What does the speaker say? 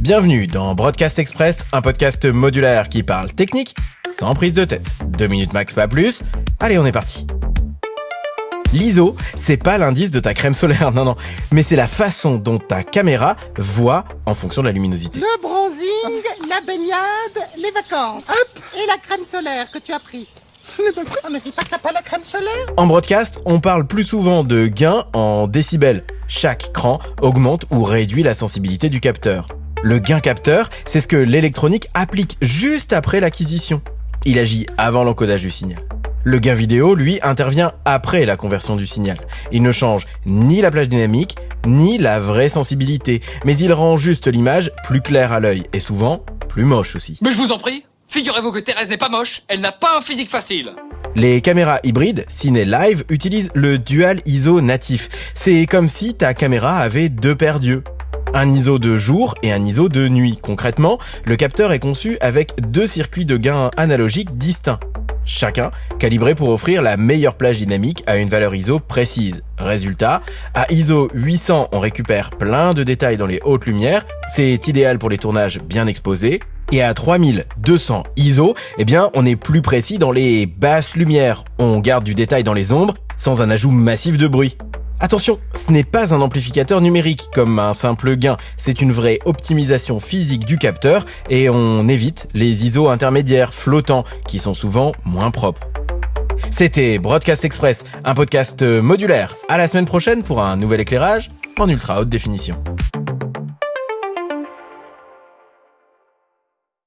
Bienvenue dans Broadcast Express, un podcast modulaire qui parle technique sans prise de tête. 2 minutes max, pas plus. Allez, on est parti. L'ISO, c'est pas l'indice de ta crème solaire, non, mais c'est la façon dont ta caméra voit en fonction de la luminosité. Le bronzing, la baignade, les vacances. Hop. Et la crème solaire que tu as pris. On ne dit pas que t'as pas la crème solaire. En broadcast, on parle plus souvent de gain en décibels. Chaque cran augmente ou réduit la sensibilité du capteur. Le gain capteur, c'est ce que l'électronique applique juste après l'acquisition. Il agit avant l'encodage du signal. Le gain vidéo, lui, intervient après la conversion du signal. Il ne change ni la plage dynamique, ni la vraie sensibilité, mais il rend juste l'image plus claire à l'œil, et souvent plus moche aussi. Mais je vous en prie, figurez-vous que Thérèse n'est pas moche, elle n'a pas un physique facile. Les caméras hybrides, Ciné Live, utilisent le Dual ISO natif. C'est comme si ta caméra avait deux paires d'yeux. Un ISO de jour et un ISO de nuit. Concrètement, le capteur est conçu avec deux circuits de gain analogiques distincts. Chacun calibré pour offrir la meilleure plage dynamique à une valeur ISO précise. Résultat, à ISO 800, on récupère plein de détails dans les hautes lumières, c'est idéal pour les tournages bien exposés. Et à 3200 ISO, on est plus précis dans les basses lumières. On garde du détail dans les ombres sans un ajout massif de bruit. Attention, ce n'est pas un amplificateur numérique comme un simple gain, c'est une vraie optimisation physique du capteur et on évite les ISO intermédiaires flottants qui sont souvent moins propres. C'était Broadcast Express, un podcast modulaire. À la semaine prochaine pour un nouvel éclairage en ultra haute définition.